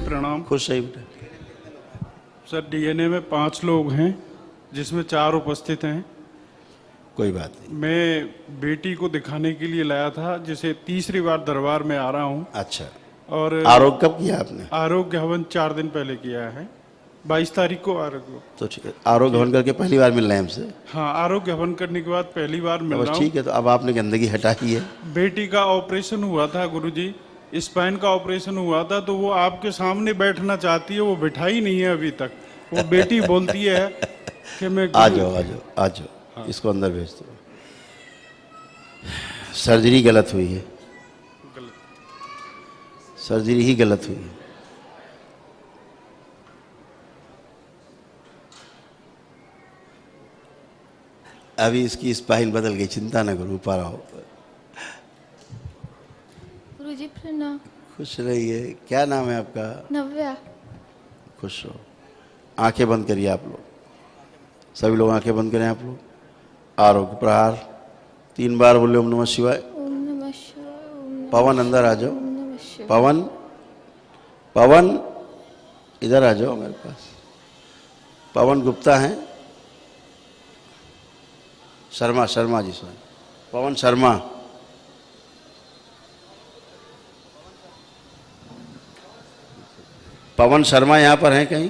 प्रणाम। खुश रहिए बेटा। सर डीएनए में 5 लोग हैं जिसमें 4 उपस्थित हैं। कोई बात नहीं। मैं बेटी को दिखाने के लिए लाया था, जिसे तीसरी बार दरबार में आ रहा हूँ। अच्छा, और आरोग्य कब किया आपने? आरोग्य हवन 4 दिन पहले किया है, 22 तारीख को आरोग्य। तो ठीक है, आरोग्य हवन करके पहली बार मिल रहे हैं हमसे। हाँ, आरोग्य हवन करने के बाद पहली बार मिल तो रहा बस हूँ। ठीक है, तो अब आपने गंदगी हटा ही है। बेटी का ऑपरेशन हुआ था गुरुजी, स्पाइन का ऑपरेशन हुआ था, तो वो आपके सामने बैठना चाहती है, वो बैठा ही नहीं है अभी तक। वो बेटी बोलती है कि मैं आ जाओ आ जाओ आ जाओ। हाँ। इसको अंदर भेज दो। सर्जरी गलत हुई है, सर्जरी ही गलत हुई है। अभी इसकी स्पाइन बदल गई, चिंता न करो, ऊपर आओ। गुरुजी प्रणाम। खुश रहिए। क्या नाम है आपका? नव्या। खुश रहो। आंखें बंद करिए आप लोग, सभी लोग आंखें बंद करें आप लोग। आरोग्य प्रहार 3 बार बोले ओम नमः शिवाय। ओम नमः शिवाय। ओम नमः पवन अंदर आ जाओ। ओम नमः शिवाय। पवन, पवन इधर आ जाओ मेरे पास। पवन गुप्ता हैं, शर्मा, शर्मा जी सर, पवन शर्मा। पवन शर्मा यहाँ पर हैं कहीं?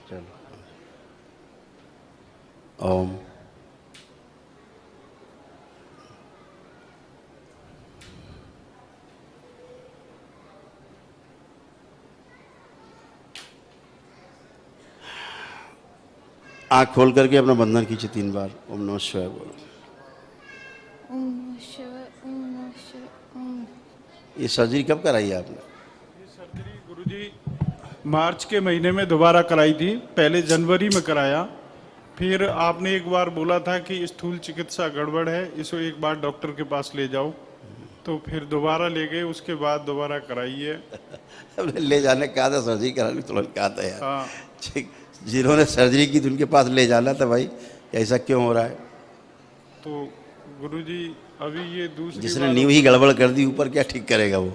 चलो। ओम। आँख खोल करके अपना बंधन खींचे 3 बार। ओम नमः शिवाय बोलो। ओम नमः शिवाय। ओम नमः शिवाय। ओम। ये सर्जरी कब कराई आपने? ये सर्जरी गुरुजी मार्च के महीने में दोबारा कराई थी। पहले जनवरी में कराया, फिर आपने एक बार बोला था कि स्थूल चिकित्सा गड़बड़ है, इसको एक बार डॉक्टर के पास ले जाओ, तो फिर दोबारा ले गए, उसके बाद दोबारा कराई है। ले जाने कहा था, सर्जरी कराने तुरंत कहा था यार। हाँ, ठीक, जिन्होंने सर्जरी की तो उनके पास ले जाना था भाई, ऐसा क्यों हो रहा है? तो गुरुजी अभी ये दूसरी जिसने बार नींव ही गड़बड़ कर दी, ऊपर क्या ठीक करेगा वो?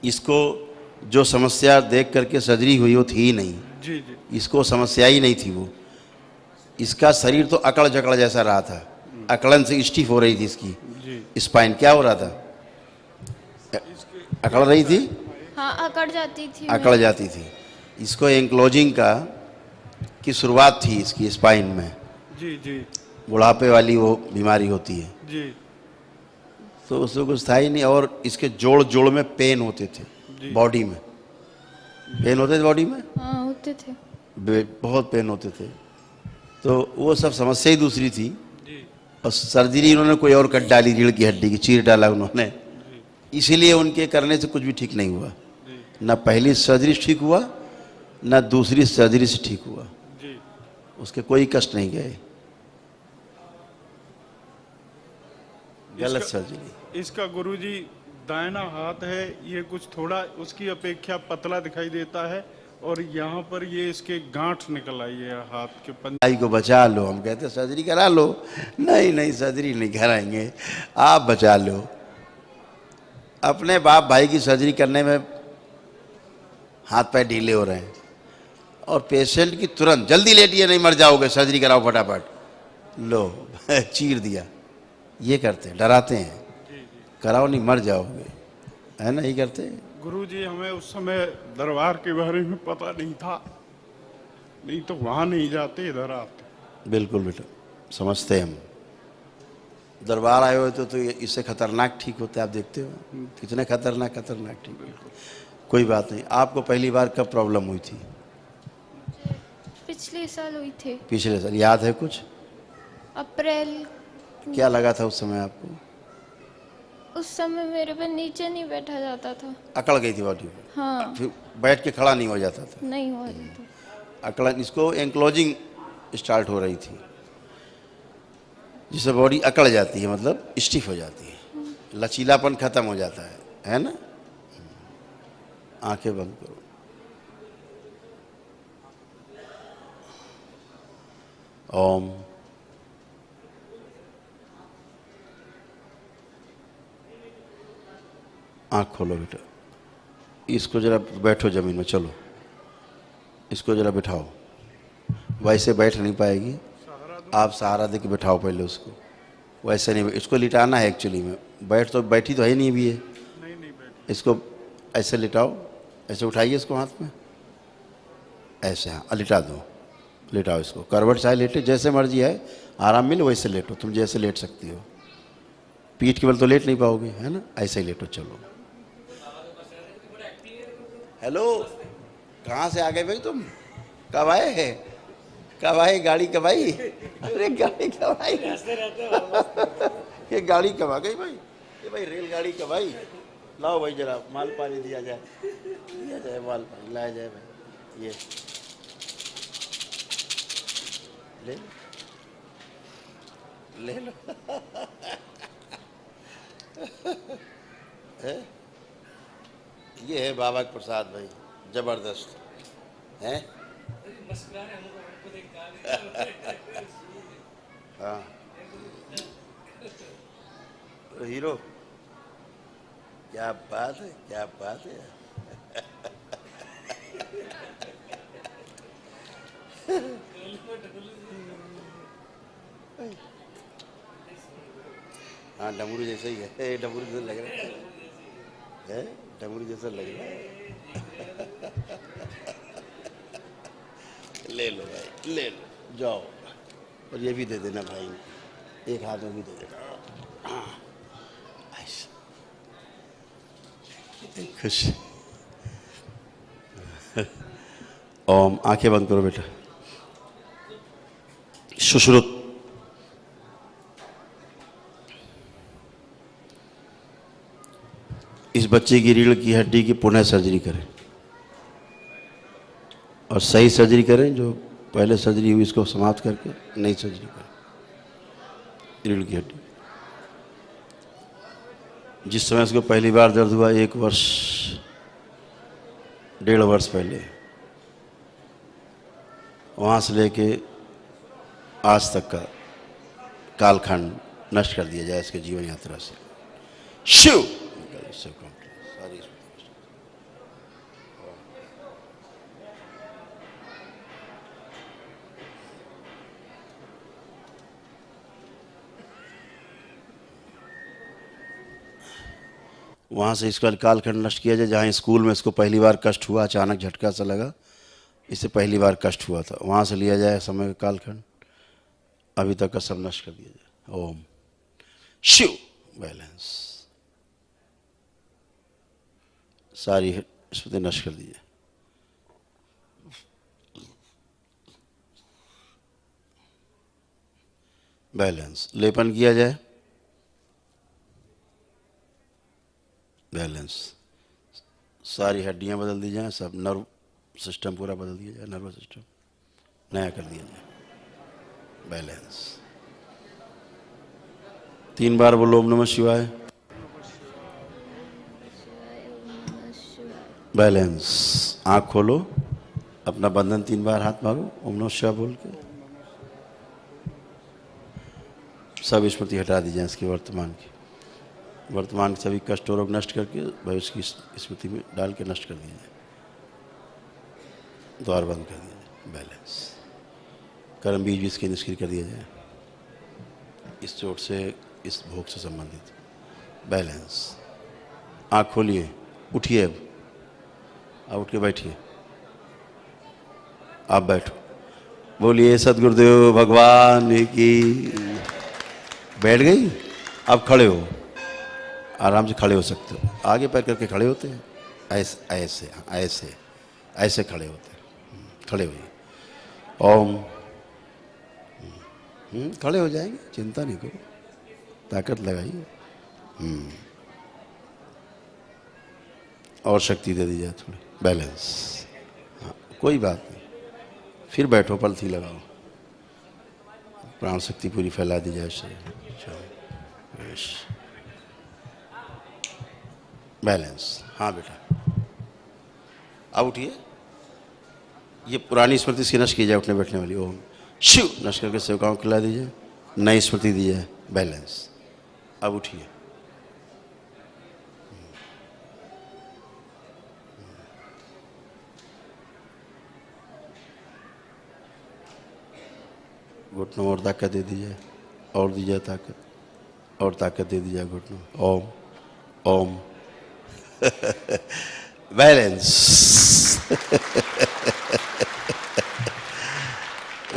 इसको जो समस्या देख करके सर्जरी हुई वो थी ही नहीं। जी जी इसको समस्या ही नहीं थी वो। इसका शरीर तो अकड़ जकड़ जैसा रहा था, अकड़न से स्टिफ हो रही थी इसकी जी। स्पाइन। क्या हो रहा था? अकड़ रही थी, हाँ, अकड़ जाती थी। अकड़ जाती थी। इसको एंक्लोजिंग का की शुरुआत थी इसकी स्पाइन में। जी जी बुढ़ापे वाली वो बीमारी होती है, जी तो उसको कुछ था ही नहीं। और इसके जोड़ जोड़ में पेन होते थे, जी। बॉडी में पेन होते थे, बॉडी में हाँ, होते थे। बहुत पेन होते थे। तो वो सब समस्या ही दूसरी थी। जी और सर्जरी इन्होंने कोई और कट डाली, रीढ़ की हड्डी की चीर डाला उन्होंने, इसीलिए उनके करने से कुछ भी ठीक नहीं हुआ। ना पहली सर्जरी से ठीक हुआ, ना दूसरी सर्जरी से ठीक हुआ। जी। उसके कोई कष्ट नहीं गए। गलत सर्जरी। इसका गुरुजी दाहिना हाथ है, ये कुछ थोड़ा उसकी अपेक्षा पतला दिखाई देता है, और यहाँ पर ये इसके गांठ निकल आई है हाथ के भाई को बचा लो। हम कहते सर्जरी करा लो, नहीं नहीं सर्जरी नहीं कराएंगे, आप बचा लो। अपने बाप भाई की सर्जरी करने में हाथ पैर ढीले हो रहे हैं, और पेशेंट की तुरंत जल्दी लेटिए, नहीं मर जाओगे, सर्जरी कराओ फटाफट, लो चीर दिया। ये करते हैं, डराते हैं, कराओ नहीं मर जाओगे, है ना, ये करते हैं। गुरुजी हमें उस समय दरबार के बारे में पता नहीं था, नहीं तो वहाँ नहीं जाते, इधर आते। बिल्कुल बेटा, समझते हैं हम। दरबार आए हुए तो इससे खतरनाक ठीक होते, आप देखते हो कितने खतरनाक खतरनाक ठीक। कोई बात नहीं। आपको पहली बार कब प्रॉब्लम हुई थी? पिछले साल हुई थी, पिछले साल। याद है कुछ? अप्रैल। क्या लगा था उस समय आपको? उस समय मेरे पे नीचे नहीं बैठा जाता था। अकड़ गई थी बॉडी में? हाँ, फिर बैठ के खड़ा नहीं हो जाता था? नहीं हो रही थी। अकड़न, इसको एंक्लोजिंग स्टार्ट हो रही थी, जिससे बॉडी अकड़ जाती है, मतलब स्टिफ हो जाती है, लचीलापन खत्म हो जाता है ना। आंखें बंद करो। ओम। आँख खोलो बेटा, इसको जरा बैठो ज़मीन में, चलो इसको जरा बिठाओ, वैसे बैठ नहीं पाएगी, आप सहारा दे के बिठाओ पहले उसको, वैसे नहीं, इसको लिटाना है एक्चुअली में, बैठी तो है नहीं भी है, नहीं नहीं बैठी। इसको ऐसे लिटाओ, ऐसे उठाइए इसको हाथ में, ऐसे, हाँ लिटा दो, लिटाओ इसको, करवट चाहे लेटे, जैसे मर्जी है, आराम मिले वैसे लेटो, तुम जैसे लेट सकती हो, पीठ के बल तो लेट नहीं पाओगे, है ना, ऐसे ही लेटो। चलो, हेलो, कहाँ से आ गए भाई तुम, कब आए हैं, कब आए, गाड़ी कब आई, अरे गाड़ी कब आई, ये गाड़ी कब आ गई भाई, ये भाई रेलगाड़ी कब आई, लाओ भाई जरा माल पानी दिया जाए, माल पानी लाया जाए भाई, ये ले ले लो है? ये है बाबा का प्रसाद भाई, जबरदस्त है। हाँ हीरो, क्या बात है, क्या बात है। हाँ डमरू जैसा ही है, डमरू जैसा लग रहा है, डमरू जैसा लग रहा है। ले लो भाई, ले लो, जाओ, और ये भी दे देना भाई, एक हाथ में भी दे देना, खुश। ओम, आंखें बंद करो बेटा, सुश्रुत, इस बच्चे की रीढ़ की हड्डी की पुनः सर्जरी करें, और सही सर्जरी करें, जो पहले सर्जरी हुई इसको समाप्त करके नई सर्जरी करें। रीढ़ की हड्डी, जिस समय इसको पहली बार दर्द हुआ 1 वर्ष 1.5 वर्ष पहले, वहाँ से लेके आज तक का कालखंड नष्ट कर दिया जाए इसके जीवन यात्रा से। शिव सारी वहाँ से इसका कालखंड नष्ट किया जाए, जहाँ स्कूल में इसको पहली बार कष्ट हुआ, अचानक झटका सा लगा, इससे पहली बार कष्ट हुआ था, वहाँ से लिया जाए समय का कालखंड, अभी तक का सब नष्ट कर दिया जाए। ओम शिव, बैलेंस, सारी स्मृति नष्ट कर दीजिए। बैलेंस, लेपन किया जाए, बैलेंस, सारी हड्डियां बदल दी जाएं, सब नर्व सिस्टम पूरा बदल दिया जाए, नर्वस सिस्टम नया कर दिया जाए। बैलेंस, 3 बार बोलो ओम नमः शिवाय। बैलेंस, आँख खोलो, अपना बंधन 3 बार हाथ मारो, ओम नमः शिवाय बोल के सब स्मृति हटा दी जाए इसकी, वर्तमान के सभी कष्ट और रोग नष्ट करके भविष्य की स्मृति में डाल के नष्ट कर दिया जाए, द्वार बंद कर दिया जाए। बैलेंस, कर्म बीज भी इसके निष्क्रिय कर दिया जाए, इस चोट से, इस भोग से संबंधित। बैलेंस, आँख खोलिए, उठिए, अब उठ के बैठिए, आप बैठो, बोलिए सदगुरुदेव भगवान की। बैठ गई, अब खड़े हो, आराम से खड़े हो सकते हो, आगे पैर करके खड़े होते हैं, ऐसे ऐसे ऐसे ऐसे खड़े होते हैं, खड़े होइए। ओम, खड़े हो जाएंगे, चिंता नहीं करो, ताकत लगाइए, और शक्ति दे दी जाए थोड़ी। बैलेंस, हाँ कोई बात नहीं, फिर बैठो, पलथी लगाओ, प्राण शक्ति पूरी फैला दी जाए शरीर। बैलेंस, हाँ बेटा, अब उठिए, ये पुरानी स्मृति इसकी नष्ट की जाए, उठने बैठने वाली। ओम शिव, नष्ट करके सेवकाओं को खिला दीजिए, नई स्मृति दी जाए। बैलेंस, अब उठिए, घुटनों में और ताकत दे दीजिए, और दीजिए ताकत, और ताकत दे दीजिए घुटनों में। ओम ओम बैलेंस।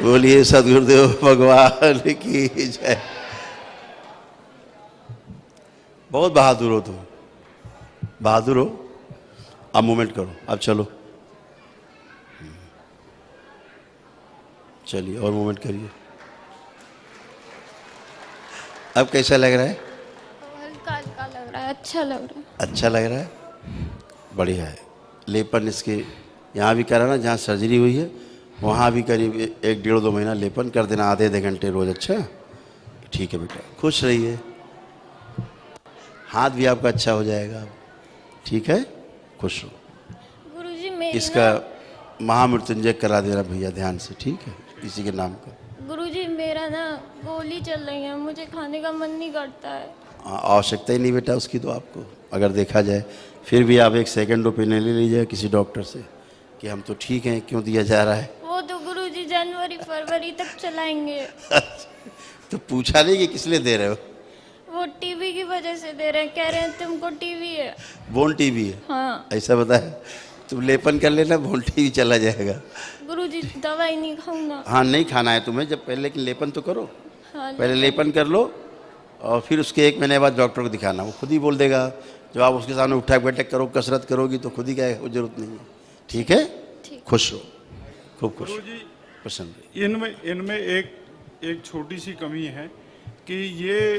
बोलिए सदगुरुदेव भगवान की जय। बहुत बहादुर हो तुम, बहादुर हो। अब मूवमेंट करो, अब चलो, चलिए और मूवमेंट करिए। अब कैसा लग रहा है? हल्का हल्का लग रहा है, अच्छा लग रहा है। अच्छा लग रहा है, बढ़िया है। लेपन इसके यहाँ भी करा ना, जहाँ सर्जरी हुई है वहाँ भी करीब 1-1.5-2 महीना लेपन कर देना, आधे घंटे रोज। अच्छा ठीक है बेटा, खुश रहिए। हाथ भी आपका अच्छा हो जाएगा, ठीक है, खुश रहो। गुरुजी मेरी इसका महामृत्युंजय करा देना भैया ध्यान से, ठीक है, इसी के नाम का। गुरुजी मेरा ना गोली चल रही है, मुझे खाने का मन नहीं करता है। आवश्यकता ही नहीं बेटा उसकी तो आपको, अगर देखा जाए। फिर भी आप एक सेकंड ओपिनियन ले लीजिए किसी डॉक्टर से कि हम तो ठीक हैं, क्यों दिया जा रहा है। वो तो गुरुजी जनवरी फरवरी तक चलाएंगे। तो पूछा नहीं कि किस लिए दे रहे हो? वो टीवी की वजह से दे रहे हैं, कह रहे हैं तुमको टीवी है। बोन टीवी है? हाँ ऐसा बताया, तुम लेपन कर लेना, बोन टीवी चला जाएगा। गुरुजी दवाई नहीं खाऊंगा। हाँ नहीं खाना है तुम्हें, जब पहले लेकिन लेपन तो करो। हाँ पहले लेपन कर लो और फिर उसके 1 महीने बाद डॉक्टर को दिखाना, वो खुद ही बोल देगा। जब आप उसके सामने उठक बैठक करो, कसरत करोगी तो खुद ही कहेगा, वो जरूरत नहीं है। ठीक है, ठीक। खुश रहो, खूब खुश, गुरुजी प्रसन्न रहिए। इनमें एक छोटी सी कमी है कि ये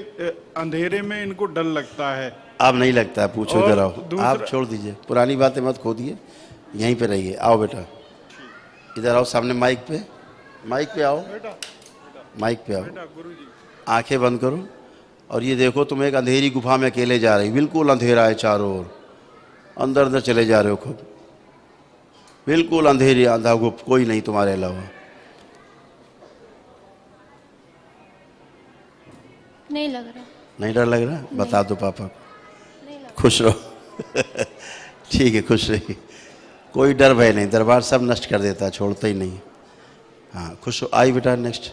अंधेरे में इनको डर लगता है। अब नहीं लगता है, पूछो, और इधर आओ। दूसरा- आप छोड़ दीजिए, पुरानी बातें मत खोदिए, यहीं पे रहिए। आओ बेटा, इधर आओ, सामने माइक पे, माइक पे आओ, बेटा माइक पे आओ। बेटा गुरुजी आंखें बंद करो और ये देखो तुम एक अंधेरी गुफा में अकेले जा रही, बिल्कुल अंधेरा है चारों ओर, अंदर अंदर चले जा रहे हो खूब, बिल्कुल अंधेरी, अंधा गुप, कोई नहीं तुम्हारे अलावा। नहीं लग रहा। नहीं डर लग रहा? बता दो पापा को। नहीं लग खुश रहो। ठीक है, खुश रहिए, कोई डर भय नहीं, दरबार सब नष्ट कर देता है, छोड़ता ही नहीं। हाँ खुश हो। आई बेटा नेक्स्ट।